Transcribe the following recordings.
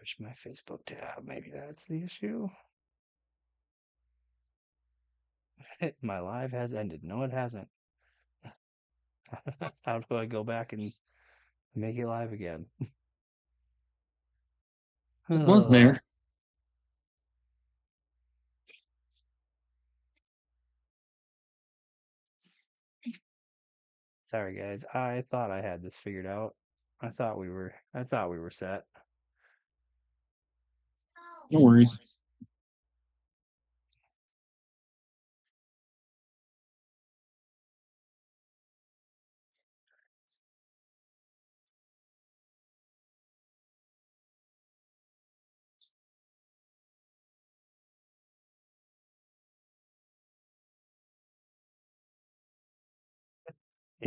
refresh my Facebook tab. Maybe that's the issue. My live has ended. No, it hasn't. How do I go back and make it live again? It was there. Sorry guys. I thought I had this figured out. I thought we were set. No worries.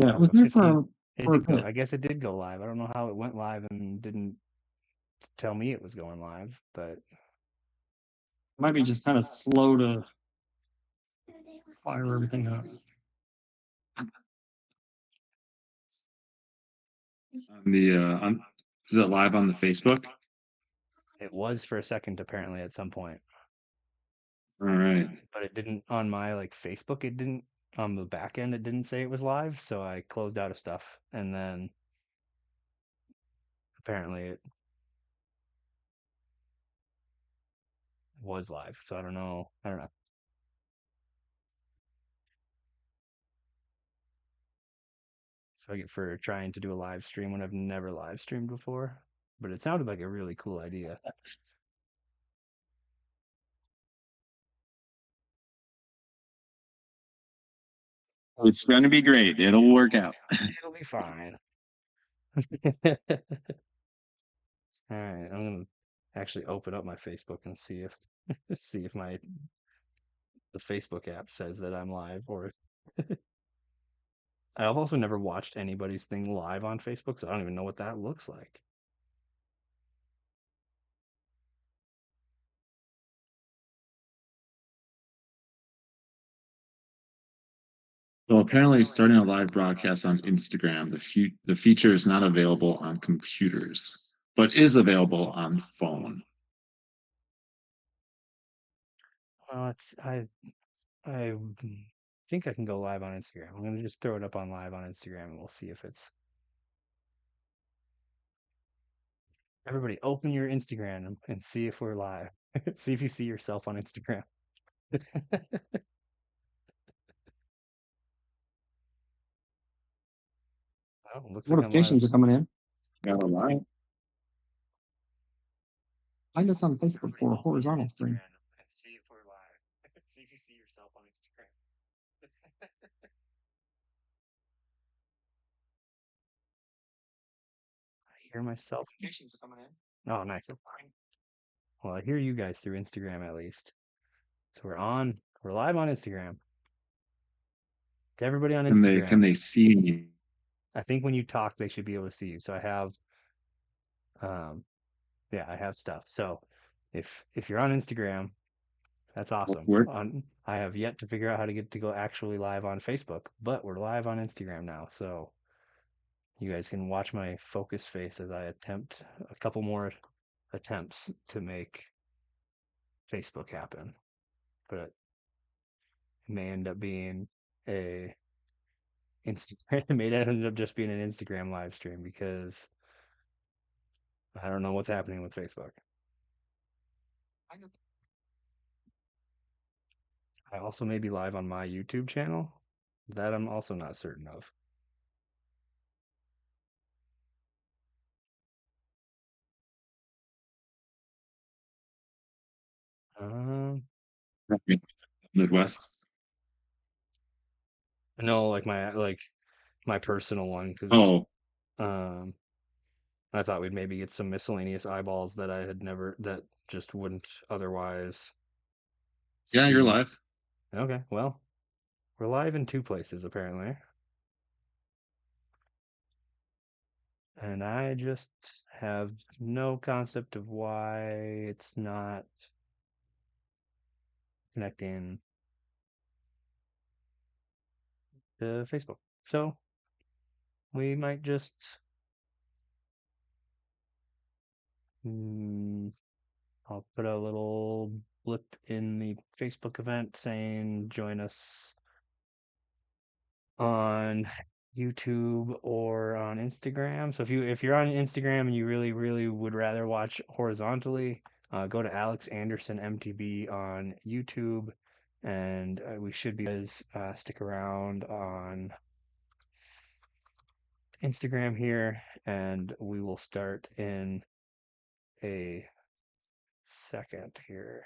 Yeah, it was there 15. It for a did go. bit. I guess it did go live. I don't know how it went live and didn't tell me it was going live, but Might be just kind of slow to fire everything up. Is it live on the Facebook? it was for a second apparently at some point. All right. But it didn't on my like Facebook. It didn't on the back end. It didn't say it was live, so I closed out of stuff, and then apparently it was live. So I don't know. I don't know. So I get for trying to do a live stream when I've never live streamed before, but it sounded like a really cool idea. It's going to be great. It'll work out. It'll be fine. All right, I'm gonna actually open up my Facebook and see if see if the Facebook app says that I'm live or I've also never watched anybody's thing live on Facebook, so I don't even know what that looks like. Well, apparently, starting a live broadcast on Instagram, the feature is not available on computers, but is available on phone. Well, I think I can go live on Instagram. I'm gonna just throw it up on live on Instagram and we'll see if it's everybody open your Instagram and see if we're live. See if you see yourself on Instagram. Oh, looks like I'm live. Notifications are coming in. Got a live. Find us on Facebook for a horizontal stream. And see if we're live. See if you see yourself on Instagram. I hear myself. Notifications are coming in. Oh, nice. Well, I hear you guys through Instagram at least. So we're live on Instagram. To everybody on Instagram. Can they see me? I think when you talk, they should be able to see you. So I have, yeah, I have stuff. So if you're on Instagram, that's awesome. Where? I have yet to figure out how to get to go actually live on Facebook, but we're live on Instagram now. So you guys can watch my focus face as I attempt a couple more attempts to make Facebook happen. But it may end up being a Instagram. It may end up just being an Instagram live stream because I don't know what's happening with Facebook. I also may be live on my YouTube channel. That I'm also not certain of. Um, Midwest. no, like my personal one because Oh, um, I thought we'd maybe get some miscellaneous eyeballs that I had never that just wouldn't otherwise yeah, you're see. live. Okay, well, we're live in 2 places apparently. And I just have no concept of why it's not connecting to Facebook. So we might just I'll put a little blip in the Facebook event saying join us on YouTube or on Instagram. So if you're on Instagram and you really would rather watch horizontally, go to Alex Anderson MTB on YouTube, and we should be stick around on Instagram here, and we will start in a second here.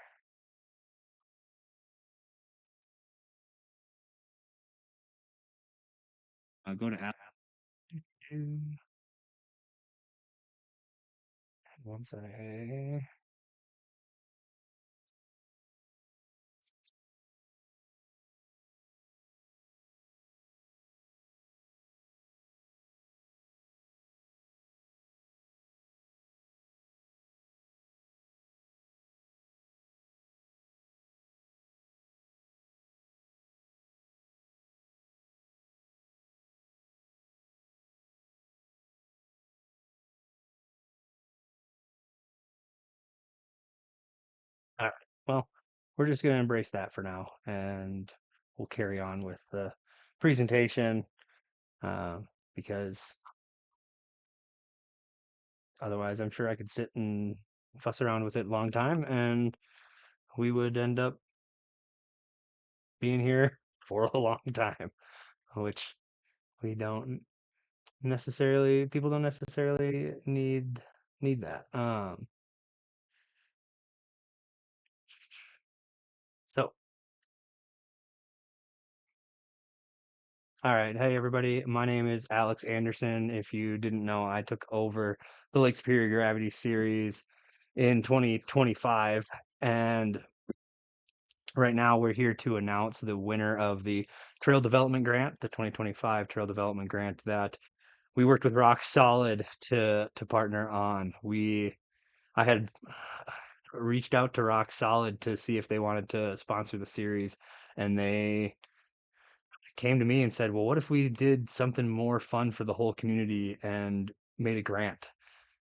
I'll go to once I all right. Well, we're just going to embrace that for now, and we'll carry on with the presentation because otherwise, I'm sure I could sit and fuss around with it a long time, and we would end up being here for a long time, which we don't people don't necessarily need that. So all right. Hey, everybody. My name is Alex Anderson. If you didn't know, I took over the Lake Superior Gravity Series in 2025. And right now, we're here to announce the winner of the Trail Development Grant, the 2025 Trail Development Grant that we worked with Rock Solid to partner on. I had reached out to Rock Solid to see if they wanted to sponsor the series, and they came to me and said, "Well, what if we did something more fun for the whole community and made a grant?"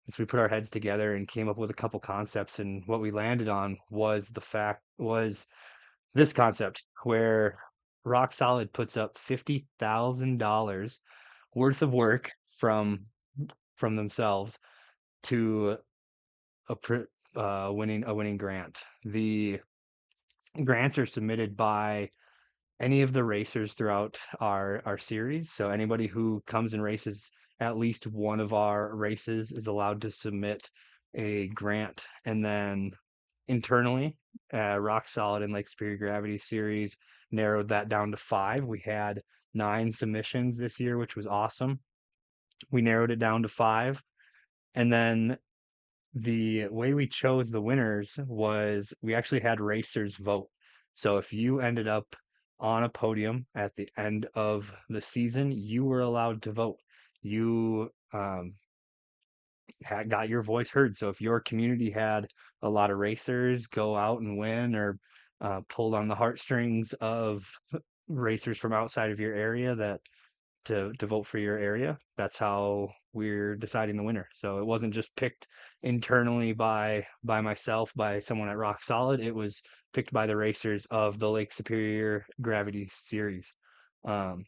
And so we put our heads together and came up with a couple concepts, and what we landed on was this concept where Rock Solid puts up $50,000 worth of work from themselves to winning a winning grant. The grants are submitted by any of the racers throughout our series. So anybody who comes and races at least one of our races is allowed to submit a grant. And then internally, Rock Solid and Lake Superior Gravity series narrowed that down to 5. We had 9 submissions this year, which was awesome. We narrowed it down to 5. And then the way we chose the winners was we actually had racers vote. So if you ended up on a podium at the end of the season, you were allowed to vote. You got your voice heard. So if your community had a lot of racers go out and win, or pulled on the heartstrings of racers from outside of your area that to vote for your area. That's how we're deciding the winner. So it wasn't just picked internally by myself, by someone at Rock Solid. It was picked by the racers of the Lake Superior Gravity Series. So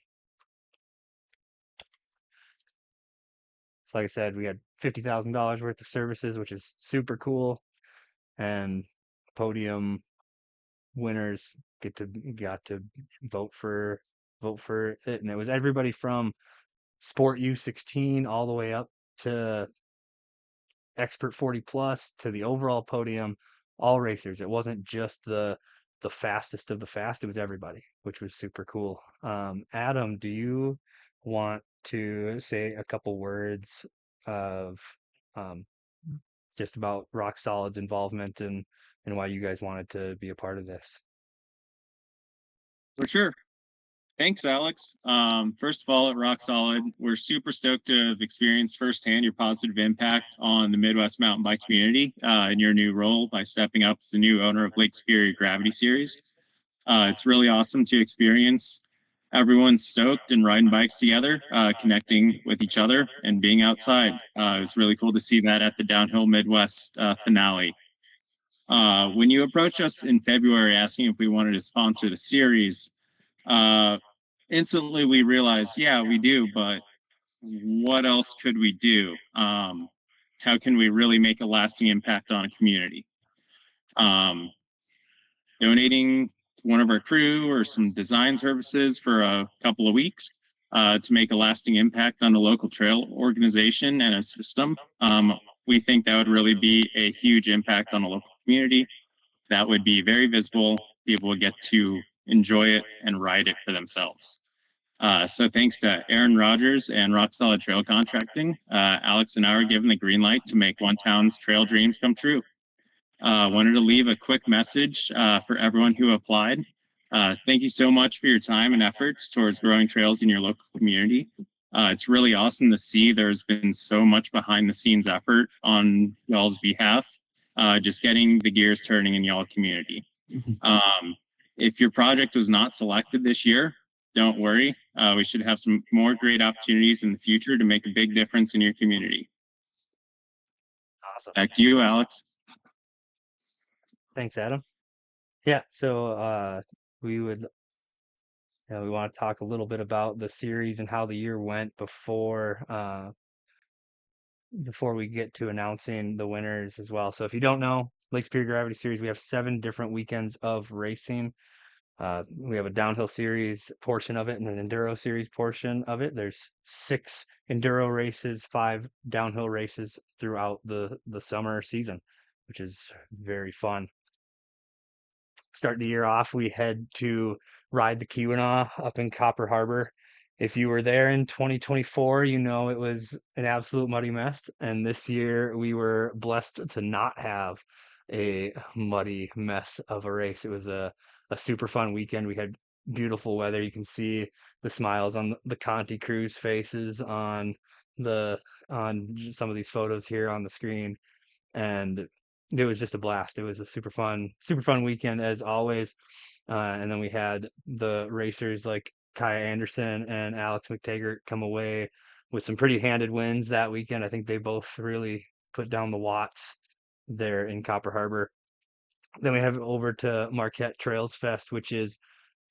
like I said, we had $50,000 worth of services, which is super cool, and podium winners got to vote for it, and it was everybody from Sport U16 all the way up to Expert 40 plus to the overall podium, all racers. It wasn't just the fastest of the fast, it was everybody, which was super cool. Adam, do you want to say a couple words of um, just about Rock Solid's involvement and why you guys wanted to be a part of this? For sure. Thanks, Alex. First of all, at Rock Solid, we're super stoked to have experienced firsthand your positive impact on the Midwest mountain bike community in your new role by stepping up as the new owner of Lake Superior Gravity Series. It's really awesome to experience everyone's stoked and riding bikes together, connecting with each other and being outside. It was really cool to see that at the Downhill Midwest finale. When you approached us in February asking if we wanted to sponsor the series, uh, instantly we realized, yeah, we do, but what else could we do? How can we really make a lasting impact on a community? Um, Donating one of our crew or some design services for a couple of weeks to make a lasting impact on a local trail organization and a system. We think that would really be a huge impact on a local community. That would be very visible. People would get to enjoy it and ride it for themselves. So thanks to Aaron Rogers and Rock Solid Trail Contracting, Alex and I are given the green light to make One Town's trail dreams come true. Wanted to leave a quick message for everyone who applied. Thank you so much for your time and efforts towards growing trails in your local community. It's really awesome to see there's been so much behind the scenes effort on y'all's behalf, just getting the gears turning in y'all community. If your project was not selected this year, don't worry. We should have some more great opportunities in the future to make a big difference in your community. Awesome. Back to you, Alex. Thanks, Adam. Yeah, so we would we want to talk a little bit about the series and how the year went before we get to announcing the winners as well. So if you don't know, Lake Superior Gravity Series, we have 7 different weekends of racing. We have a downhill series portion of it and an enduro series portion of it. There's 6 enduro races, 5 downhill races throughout the summer season, which is very fun. Start the year off, we head to ride the Keweenaw up in Copper Harbor. If you were there in 2024, you know it was an absolute muddy mess. And this year we were blessed to not have a muddy mess of a race. It was a super fun weekend. We had beautiful weather. You can see the smiles on the Conti crew's faces the on some of these photos here on the screen, and it was just a blast. It was a super fun weekend as always. And then we had the racers like Kaya Anderson and Alex McTaggart come away with some pretty handed wins that weekend. I think they both really put down the watts there in Copper Harbor. Then we have over to Marquette Trails Fest, which is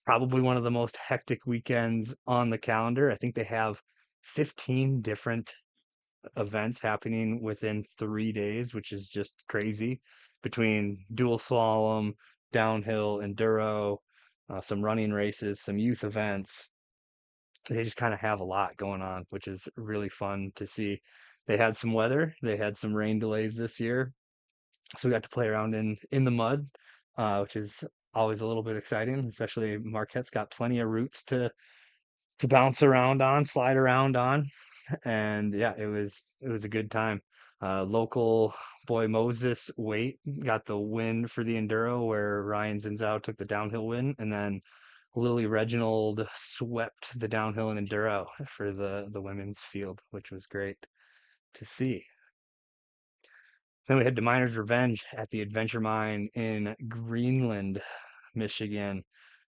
probably one of the most hectic weekends on the calendar. I think they have 15 different events happening within 3 days, which is just crazy. Between dual slalom, downhill, enduro, some running races, some youth events, they just kind of have a lot going on, which is really fun to see. They had some weather, they had some rain delays this year, so we got to play around in the mud, which is always a little bit exciting. Especially Marquette's got plenty of routes to bounce around on, slide around on, and yeah, it was a good time. Local boy Moses Waite got the win for the enduro, where Ryan Zinzao took the downhill win, and then Lily Reginald swept the downhill and enduro for the women's field, which was great to see. Then we head to Miner's Revenge at the Adventure Mine in Greenland, Michigan.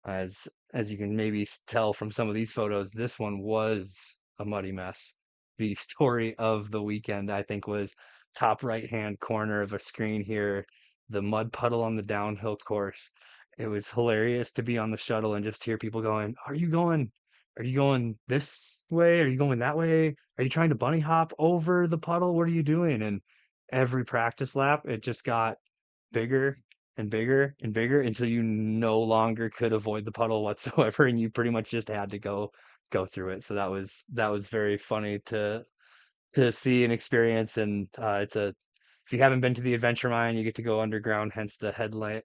As you can maybe tell from some of these photos, this one was a muddy mess. The story of the weekend, I think, was top right-hand corner of a screen here, the mud puddle on the downhill course. It was hilarious to be on the shuttle and just hear people going, are you going this way? Are you going that way? Are you trying to bunny hop over the puddle? What are you doing? And every practice lap, it just got bigger and bigger and bigger until you no longer could avoid the puddle whatsoever, and you pretty much just had to go through it. So that was very funny to see and experience. And it's a if you haven't been to the Adventure Mine, you get to go underground, hence the headlight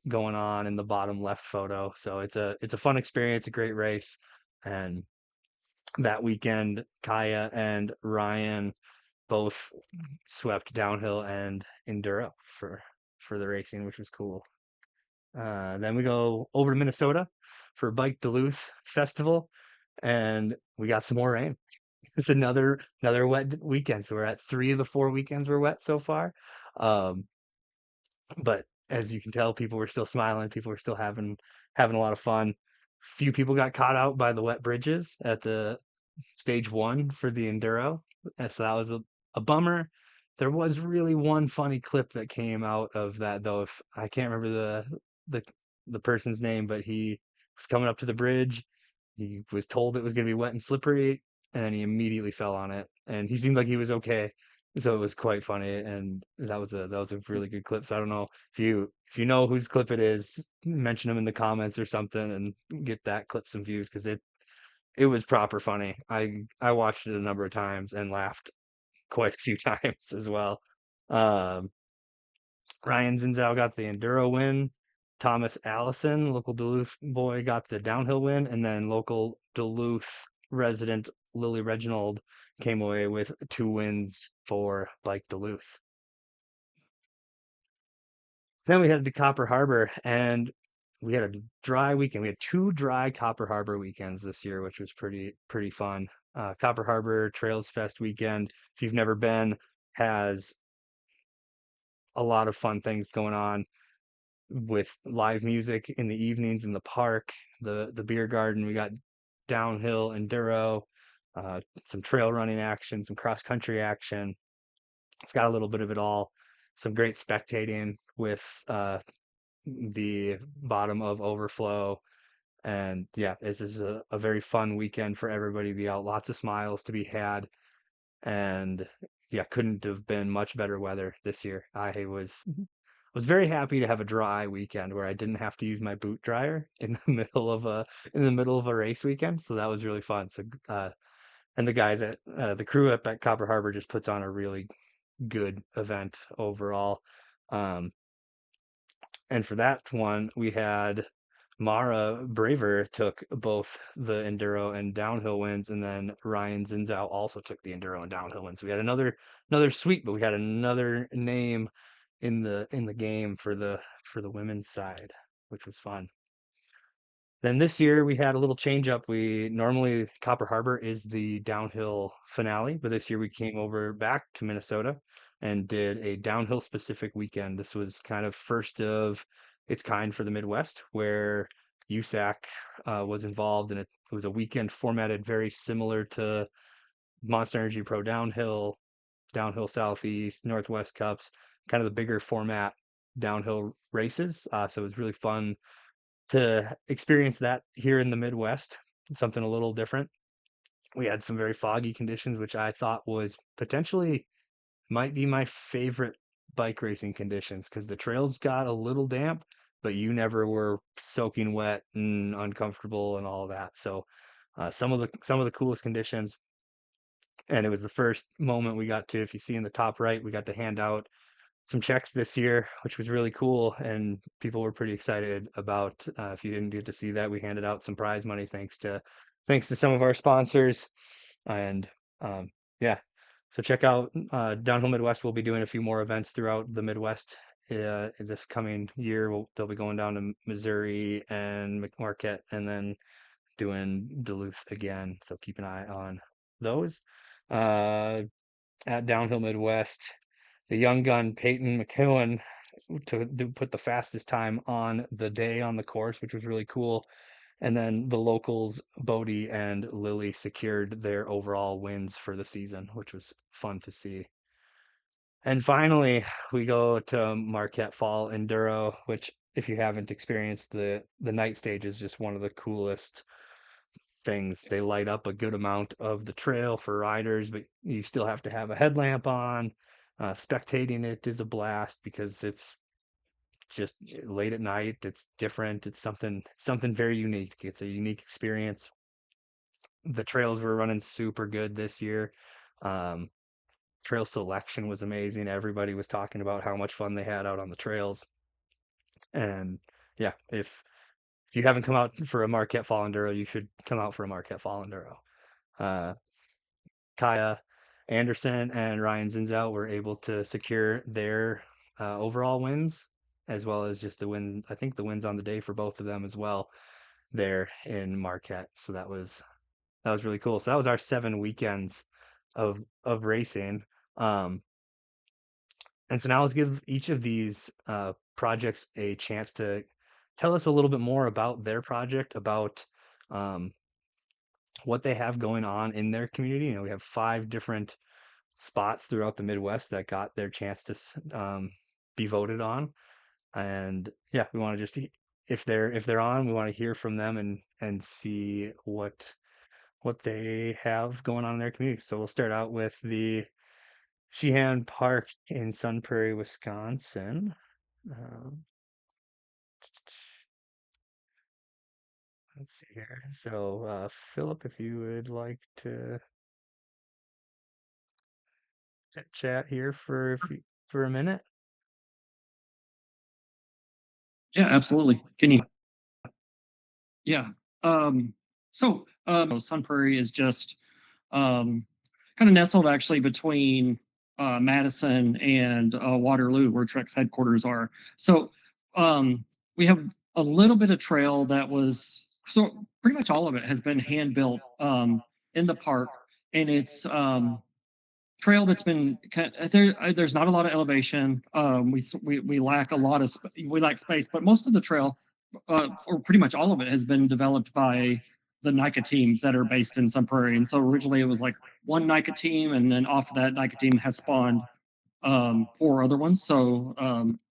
going on in the bottom left photo. So it's a fun experience, a great race. And that weekend, Kaya and Ryan both swept downhill and enduro for the racing, which was cool. Then we go over to Minnesota for Bike Duluth Festival, and we got some more rain. It's another wet weekend. So we're at 3 of the 4 weekends were wet so far. Um, but as you can tell, people were still smiling. People were still having a lot of fun. few people got caught out by the wet bridges at the stage one for the enduro, and so that was a bummer. There was really one funny clip that came out of that though. If I can't remember the the person's name, but he was coming up to the bridge. He was told it was going to be wet and slippery, and then he immediately fell on it. And he seemed like he was okay, so it was quite funny. And that was a really good clip. So I don't know if you know whose clip it is, mention them in the comments or something, and get that clip some views because it was proper funny. I watched it a number of times and laughed quite a few times as well. Um, Ryan Zinzao got the enduro win. Thomas Allison, local Duluth boy, got the downhill win, and then local Duluth resident Lily Reginald came away with 2 wins for Bike Duluth. Then we headed to Copper Harbor, and we had a dry weekend. We had 2 dry Copper Harbor weekends this year, which was pretty fun. Copper Harbor Trails Fest weekend, if you've never been, has a lot of fun things going on with live music in the evenings in the park, the beer garden. We got downhill enduro, some trail running action, some cross country action. It's got a little bit of it all. Some great spectating with the bottom of overflow. And yeah, this is a very fun weekend for everybody to be out. Lots of smiles to be had. And yeah, couldn't have been much better weather this year. I was very happy to have a dry weekend where I didn't have to use my boot dryer in the middle of a race weekend. So that was really fun. So and the guys at the crew up at Copper Harbor just puts on a really good event overall. Um, and for that one, we had Mara Braver took both the enduro and downhill wins, and then Ryan Zinzao also took the enduro and downhill wins. So we had another sweep, but we had another name in the game for the women's side, which was fun. Then this year we had a little change up. We normally Copper Harbor is the downhill finale, but this year we came over back to Minnesota and did a downhill specific weekend. This was kind of first of its kind for the Midwest, where USAC was involved, and it was a weekend formatted very similar to Monster Energy Pro Downhill, Downhill Southeast, Northwest Cups, kind of the bigger format downhill races. So it was really fun to experience that here in the Midwest, something a little different. We had some very foggy conditions, which I thought was potentially might be my favorite bike racing conditions because the trails got a little damp, but you never were soaking wet and uncomfortable and all that. So some of the coolest conditions, and it was the first moment we got to. If you see in the top right, we got to hand out some checks this year, which was really cool, and people were pretty excited about. If you didn't get to see that, we handed out some prize money thanks to some of our sponsors, and um, yeah. So check out Downhill Midwest. We'll be doing a few more events throughout the Midwest this coming year. They'll be going down to Missouri and Marquette, and then doing Duluth again. So keep an eye on those. Uh, at Downhill Midwest, the young gun Peyton McEwen put the fastest time on the day on the course, which was really cool. And then the locals, Bodie and Lily, secured their overall wins for the season, which was fun to see. And finally, we go to Marquette Fall Enduro, which, if you haven't experienced the night stage, is just one of the coolest things. They light up a good amount of the trail for riders, but you still have to have a headlamp on. Spectating it is a blast because it's just late at night. It's different. It's something very unique. It's a unique experience. The trails were running super good this year. Um, Trail selection was amazing. Everybody was talking about how much fun they had out on the trails. And yeah, if you haven't come out for a Marquette Fall Enduro, you should come out for a Marquette Fall Enduro. Uh, Kaya Anderson and Ryan Zinzel were able to secure their overall wins, as well as just the win. I think the wins on the day for both of them as well there in Marquette. So that was really cool. So that was our 7 weekends of racing. Um, and so now let's give each of these projects a chance to tell us a little bit more about their project, about what they have going on in their community. We have 5 different spots throughout the Midwest that got their chance to be voted on, and yeah, we want to just if they're on, we want to hear from them and see what they have going on in their community. So we'll start out with the Sheehan Park in Sun Prairie, Wisconsin. Um, let's see here. So, Philip, if you would like to chat here for a minute. Yeah, absolutely. Can you? Yeah. Sun Prairie is just kind of nestled actually between Madison and Waterloo, where Trek's headquarters are. So we have a little bit of trail that was so pretty much all of it has been hand built in the park, and it's trail that's been there's not a lot of elevation. We lack a lot of we lack space, but most of the trail, or pretty much all of it, has been developed by the NICA teams that are based in Sun Prairie. And so originally it was like one NICA team, and then off of that NICA team has spawned 4 other ones. So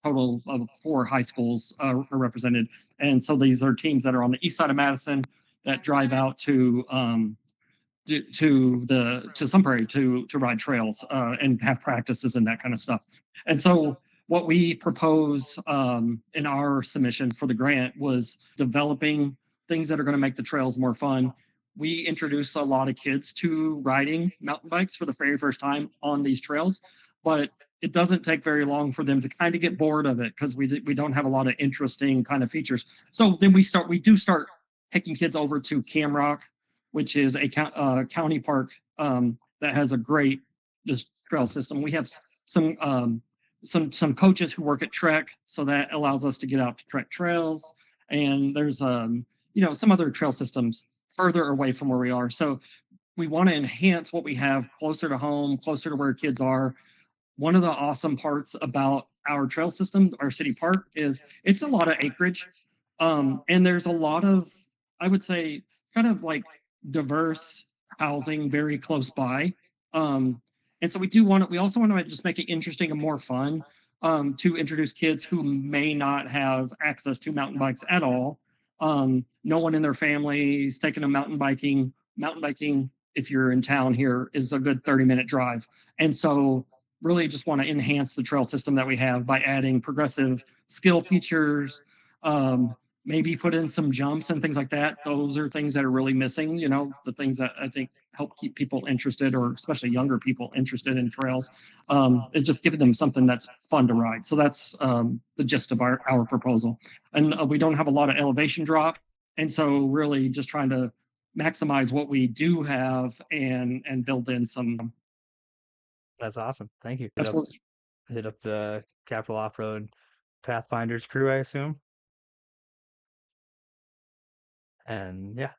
total of 4 high schools are represented. And so these are teams that are on the east side of Madison that drive out to Sun Prairie to ride trails and have practices and that kind of stuff. And so what we propose in our submission for the grant was developing things that are going to make the trails more fun. We introduce a lot of kids to riding mountain bikes for the very first time on these trails, but it doesn't take very long for them to kind of get bored of it because we don't have a lot of interesting kind of features. So then we do start taking kids over to Camrock, which is a county park that has a great just trail system. We have some coaches who work at Trek, so that allows us to get out to Trek trails. And there's some other trail systems further away from where we are. So we want to enhance what we have closer to home, closer to where kids are. One of the awesome parts about our trail system, our city park, is it's a lot of acreage, and there's a lot of, I would say, kind of like diverse housing very close by. And so we also want to just make it interesting and more fun to introduce kids who may not have access to mountain bikes at all. No one in their family is taking a mountain biking. Mountain biking, if you're in town here, is a good 30-minute drive. And so really just want to enhance the trail system that we have by adding progressive skill features, maybe put in some jumps and things like that. Those are things that are really missing, the things that I think help keep people interested, or especially younger people interested in trails, is just giving them something that's fun to ride. So that's the gist of our proposal. And we don't have a lot of elevation drop. And so really just trying to maximize what we do have and build in some. That's awesome. Thank you. Absolutely. Hit up the Capital Off-Road Pathfinders crew, I assume. And yeah,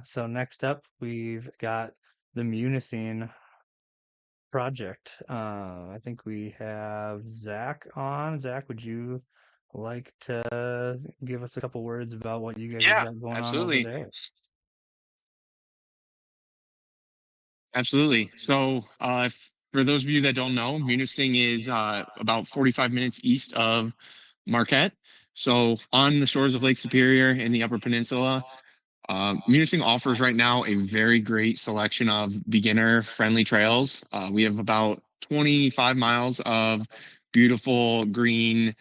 so next up we've got the Munising project. I think we have Zach on. Zach, would you like to give us a couple words about what you guys have got going on over there? Absolutely. So, for those of you that don't know, Munising is about 45 minutes east of Marquette. So, on the shores of Lake Superior in the Upper Peninsula, Munising offers right now a very great selection of beginner-friendly trails. We have about 25 miles of beautiful green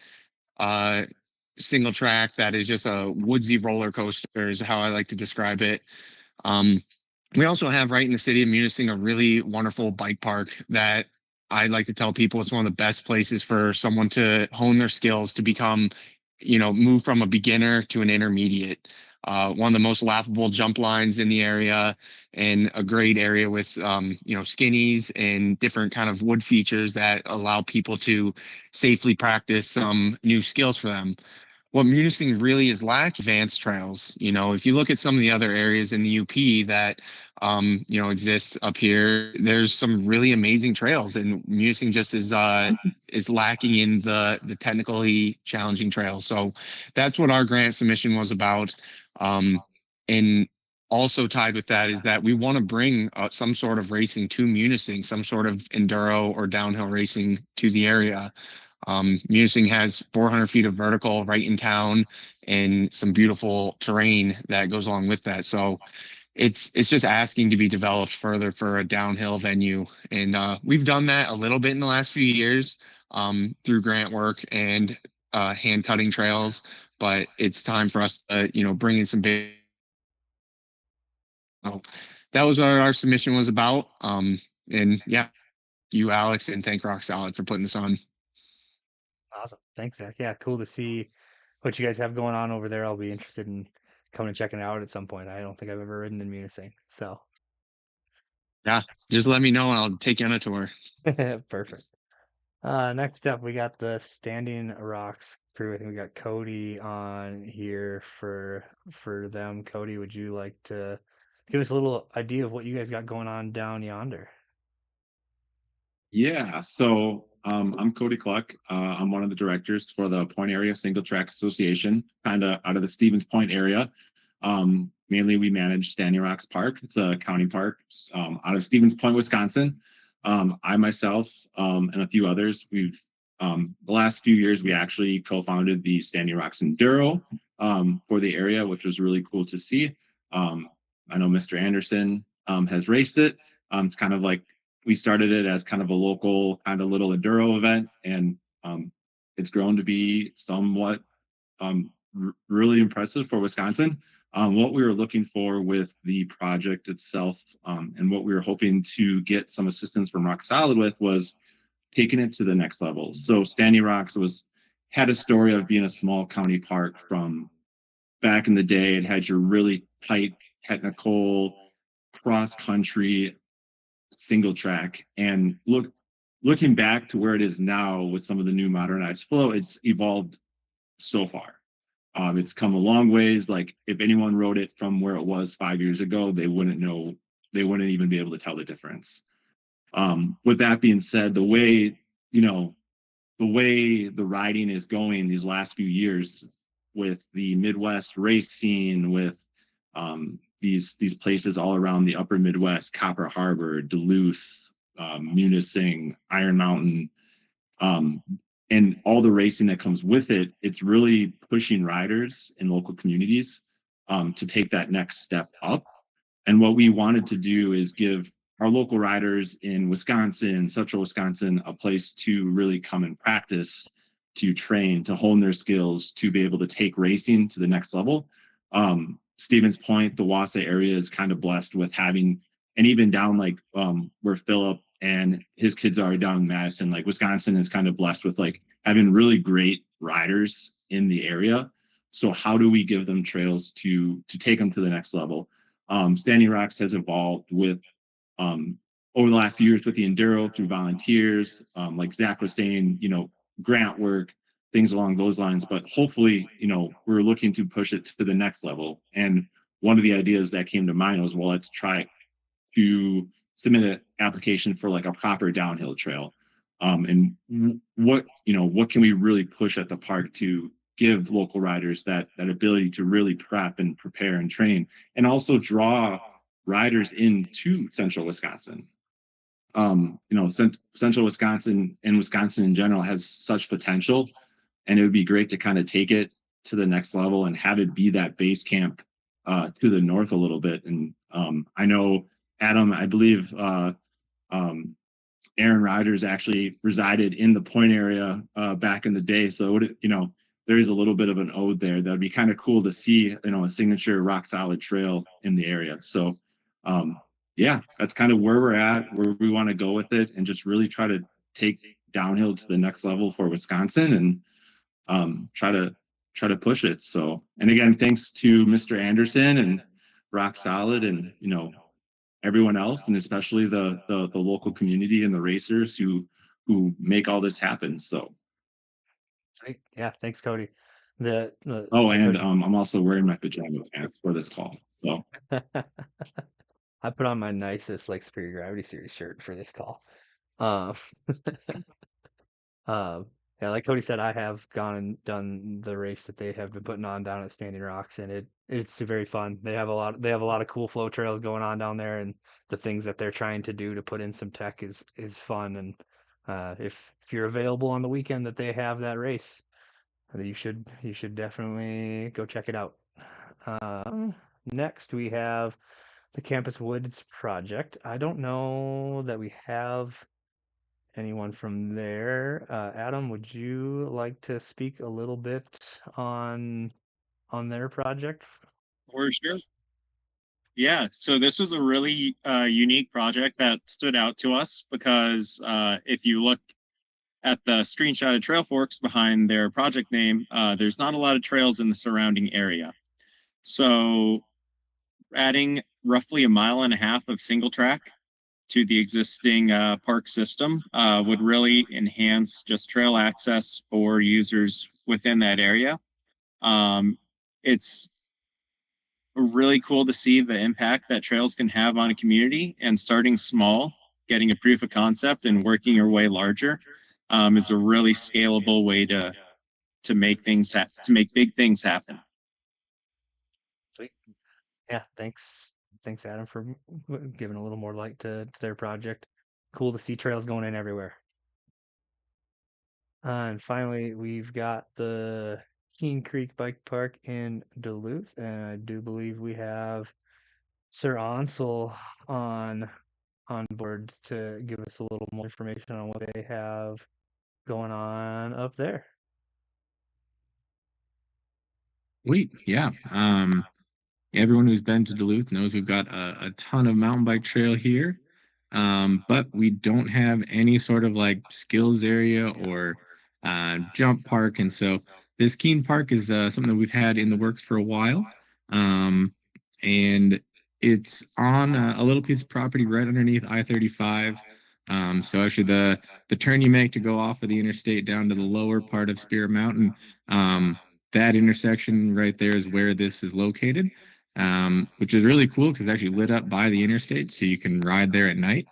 single track that is just a woodsy roller coaster, is how I like to describe it. We also have right in the city of Munising a really wonderful bike park that I like to tell people it's one of the best places for someone to hone their skills to become, move from a beginner to an intermediate. One of the most lappable jump lines in the area, and a great area with, skinnies and different kind of wood features that allow people to safely practice some new skills for them. What Munising really is lacking advanced trails. If you look at some of the other areas in the UP that exist up here, there's some really amazing trails, and Munising just is lacking in the technically challenging trails. So that's what our grant submission was about. And also tied with that is that we want to bring some sort of racing to Munising, some sort of enduro or downhill racing to the area. Munising has 400 feet of vertical right in town and some beautiful terrain that goes along with that. So it's just asking to be developed further for a downhill venue, and we've done that a little bit in the last few years through grant work and hand cutting trails. But it's time for us to bring in some big. So that was what our submission was about. And yeah, you Alex, and thank Rock Solid for putting this on. Awesome. Thanks, Zach. Yeah, cool to see what you guys have going on over there. I'll be interested in coming and checking it out at some point. I don't think I've ever ridden in Munising, so Yeah, just let me know and I'll take you on a tour. perfect. Next up, we got the Standing Rocks crew. I think we got Cody on here for them. Cody, would you like to give us a little idea of what you guys got going on down yonder? Yeah, so I'm Cody Cluck. I'm one of the directors for the Point Area Single Track Association, kind of out of the Stevens Point area. Mainly, we manage Standing Rocks Park. It's a county park out of Stevens Point, Wisconsin. I myself and a few others, the last few years we actually co-founded the Standing Rocks Enduro for the area, which was really cool to see. I know Mr. Anderson has raced it. It's kind of like we started it as kind of a local kind of little enduro event, and it's grown to be somewhat really impressive for Wisconsin. What we were looking for with the project itself, and what we were hoping to get some assistance from Rock Solid with, was taking it to the next level. So Standing Rocks had a story of being a small county park from back in the day. It had your really tight technical cross country single track, and looking back to where it is now with some of the new modernized flow, it's evolved so far. It's come a long ways. Like, if anyone rode it from where it was 5 years ago, they wouldn't even be able to tell the difference. With that being said, you know the way the riding is going these last few years with the Midwest race scene, with these places all around the upper Midwest, Copper Harbor, Duluth, Munising, Iron Mountain, um, and all the racing that comes with it, it's really pushing riders in local communities to take that next step up. And what we wanted to do is give our local riders in Wisconsin, central Wisconsin, a place to really come and practice, to train, to hone their skills, to be able to take racing to the next level. Stevens Point, the Wausau area, is kind of blessed with having, and even down like where Philip and his kids are down in Madison, like Wisconsin is kind of blessed with like having really great riders in the area. So how do we give them trails to take them to the next level? Standing Rocks has evolved with over the last few years with the enduro through volunteers, like Zach was saying, grant work, things along those lines. But hopefully, we're looking to push it to the next level. And one of the ideas that came to mind was, well, let's try to submit an application for like a proper downhill trail. And what can we really push at the park to give local riders that ability to really prep and prepare and train, and also draw riders into central Wisconsin. Central Wisconsin and Wisconsin in general has such potential, and it would be great to kind of take it to the next level and have it be that base camp to the north a little bit. And I know Adam, I believe Aaron Rodgers actually resided in the Point area back in the day. So, there is a little bit of an ode there. That would be kind of cool to see, a signature Rock Solid trail in the area. So, yeah, that's kind of where we're at, where we want to go with it, and just really try to take downhill to the next level for Wisconsin, and try to push it. So, and again, thanks to Mr. Anderson and Rock Solid, and everyone else, and especially the local community and the racers who make all this happen. So, Sweet. Yeah, thanks, Cody. The oh, and I'm also wearing my pajama pants for this call. So, I put on my nicest Lake Superior Gravity Series shirt for this call. Um, um, Yeah, like Cody said, I have gone and done the race that they have been putting on down at Standing Rocks, and it's very fun. They have a lot of cool flow trails going on down there, and the things that they're trying to do to put in some tech is fun. And if you're available on the weekend that they have that race, you should definitely go check it out. Next we have the Campus Woods project. I don't know that we have anyone from there. Adam, would you like to speak a little bit on their project? For sure. Yeah, so this was a really unique project that stood out to us because if you look at the screenshot of Trail Forks behind their project name, there's not a lot of trails in the surrounding area. So adding roughly a mile and a half of single track to the existing park system would really enhance just trail access for users within that area. It's really cool to see the impact that trails can have on a community, and starting small, getting a proof of concept and working your way larger is a really scalable way to make to make big things happen. Sweet. Yeah, thanks Adam for giving a little more light to their project. Cool to see trails going in everywhere. And finally, we've got the Keene Creek Bike Park in Duluth, and I do believe we have Sir Ansel on board to give us a little more information on what they have going on up there. Sweet. Yeah. Everyone who's been to Duluth knows we've got a ton of mountain bike trail here. But we don't have any sort of like skills area or jump park. And so this Keene Park is something that we've had in the works for a while. And it's on a little piece of property right underneath I-35. So actually the turn you make to go off of the interstate down to the lower part of Spirit Mountain, that intersection right there is where this is located, which is really cool because it's actually lit up by the interstate, so you can ride there at night.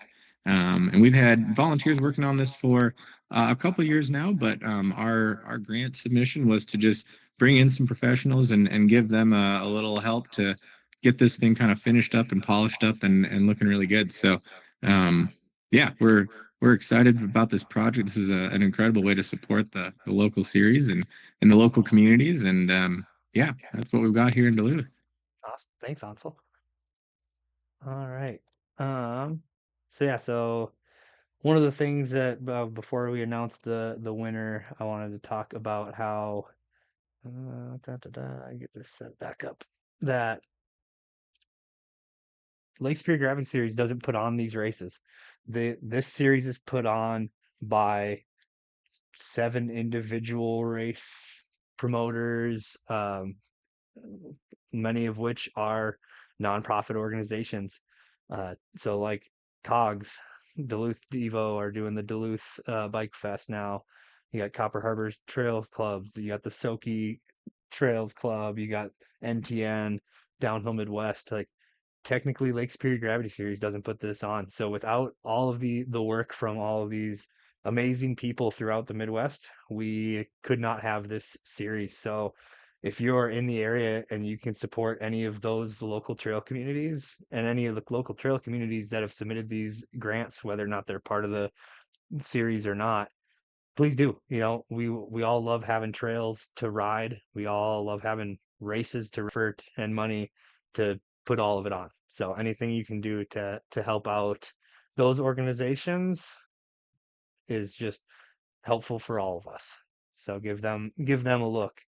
And we've had volunteers working on this for a couple of years now, but our grant submission was to just bring in some professionals and give them a little help to get this thing kind of finished up and polished up and looking really good. So yeah, we're excited about this project. This is an incredible way to support the local series and the local communities. And yeah, that's what we've got here in Duluth. Awesome. Thanks, Ansel. All right. So yeah, so one of the things that before we announced the winner, I wanted to talk about how I get this set back up, that Lake Superior Gravity Series doesn't put on these races. This series is put on by 7 individual race promoters, many of which are nonprofit organizations. So like Cogs, Duluth Devo are doing the Duluth Bike Fest now. You got Copper Harbor's Trails Clubs. You got the Soki Trails Club. You got NTN, Downhill Midwest. Like technically Lake Superior Gravity Series doesn't put this on. So without all of the work from all of these amazing people throughout the Midwest, we could not have this series. So if you're in the area and you can support any of those local trail communities and any of the local trail communities that have submitted these grants, whether or not they're part of the series or not, please do. You know, we all love having trails to ride. We all love having races to effort and money to put all of it on. So anything you can do to help out those organizations is just helpful for all of us. So give them a look.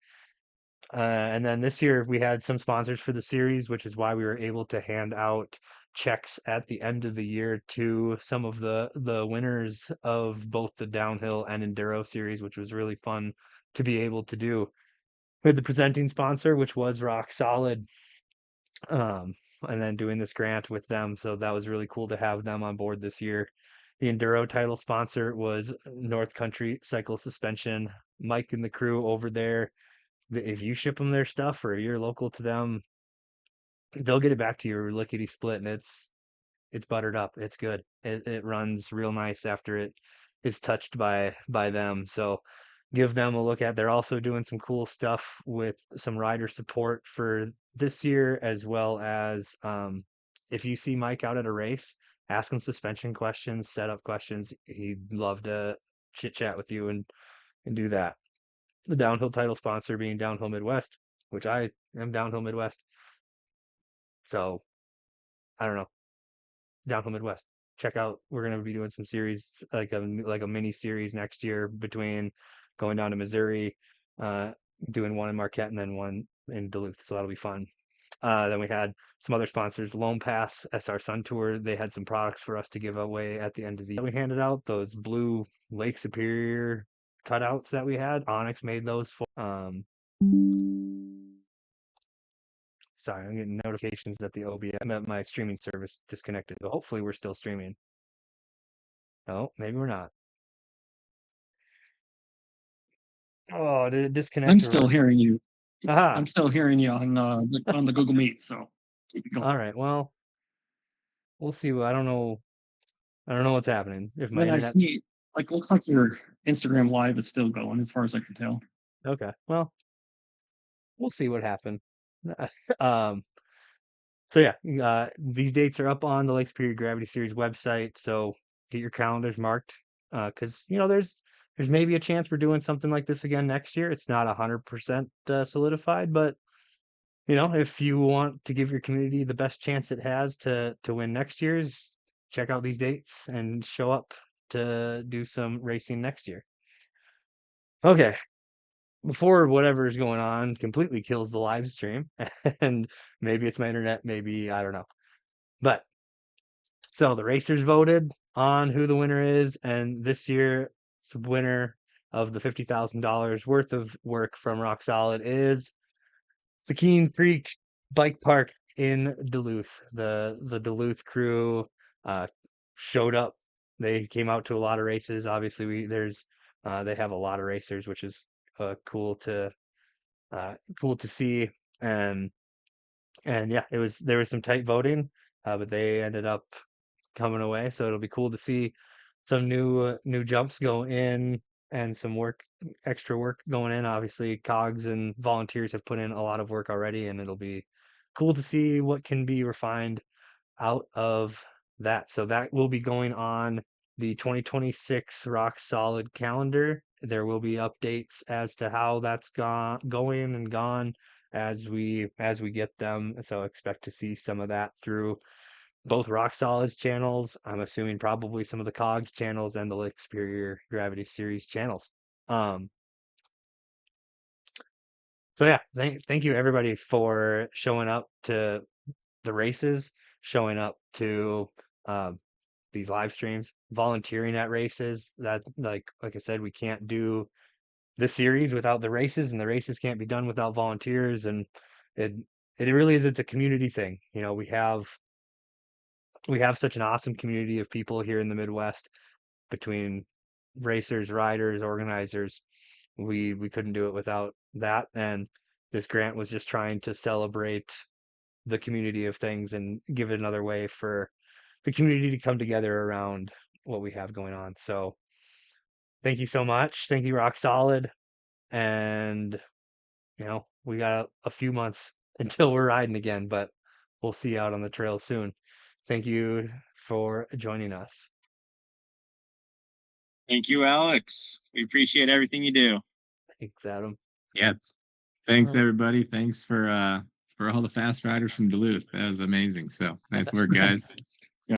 And then this year we had some sponsors for the series, which is why we were able to hand out checks at the end of the year to some of the winners of both the downhill and enduro series, which was really fun to be able to do. We had the presenting sponsor, which was Rock Solid, and then doing this grant with them. So that was really cool to have them on board this year. The enduro title sponsor was North Country Cycle Suspension. Mike and the crew over there, if you ship them their stuff or you're local to them, they'll get it back to you lickety split, and it's buttered up. It's good. It runs real nice after it is touched by them. So give them a look at. They're also doing some cool stuff with some rider support for this year, as well as if you see Mike out at a race, ask him suspension questions, setup questions. He'd love to chit chat with you and do that. The downhill title sponsor being Downhill Midwest, which I am Downhill Midwest. So I don't know. Downhill Midwest. Check out. We're gonna be doing some series like a mini series next year between going down to Missouri, uh, doing one in Marquette and then one in Duluth. So that'll be fun. Then we had some other sponsors, Lone Pass, SR Sun Tour. They had some products for us to give away at the end of the year. We handed out those blue Lake Superior cutouts that we had. Onyx made those for. Sorry, I'm getting notifications that the OBS, my streaming service disconnected, but hopefully we're still streaming. Oh, maybe we're not. Oh, did it disconnect? I'm still hearing you. Aha. I'm still hearing you on the Google Meet. So keep it going. All right. Well, we'll see. I don't know. I don't know what's happening. If my Then I internet. see, like, looks like your Instagram live is still going, as far as I can tell. Okay. Well, we'll see what happened. um. So yeah, these dates are up on the Lake Superior Gravity Series website. So get your calendars marked, because there's maybe a chance we're doing something like this again next year. It's not 100% solidified, but if you want to give your community the best chance it has to win next year's, check out these dates and show up to do some racing next year. Okay. Before whatever is going on completely kills the live stream, and maybe it's my internet, maybe I don't know. But so the racers voted on who the winner is, and this year, the winner of the $50,000 worth of work from Rock Solid is the Keene Creek Bike Park in Duluth. The Duluth crew showed up. They came out to a lot of races. Obviously, they have a lot of racers, which is cool to see. And yeah, there was some tight voting, but they ended up coming away. So it'll be cool to see some new jumps go in and some extra work going in. Obviously, cogs and volunteers have put in a lot of work already, and it'll be cool to see what can be refined out of that. So that will be going on the 2026 Rock Solid calendar. There will be updates as to how that's going and gone as we get them. So expect to see some of that through both Rock Solid's channels. I'm assuming probably some of the Cogs channels and the Lake Superior Gravity Series channels. So yeah, thank you everybody for showing up to the races, showing up to these live streams, volunteering at races. That like I said, we can't do the series without the races, and the races can't be done without volunteers. And it it really is. It's a community thing. We have such an awesome community of people here in the Midwest between racers, riders, organizers. We couldn't do it without that. And this grant was just trying to celebrate the community of things and give it another way for the community to come together around what we have going on. So thank you so much. Thank you, Rock Solid. And we got a few months until we're riding again, but we'll see you out on the trail soon. Thank you for joining us. Thank you, Alex. We appreciate everything you do. Thanks, Adam. Yeah. Thanks, Alright. everybody. Thanks for all the fast riders from Duluth. That was amazing. So nice work, guys.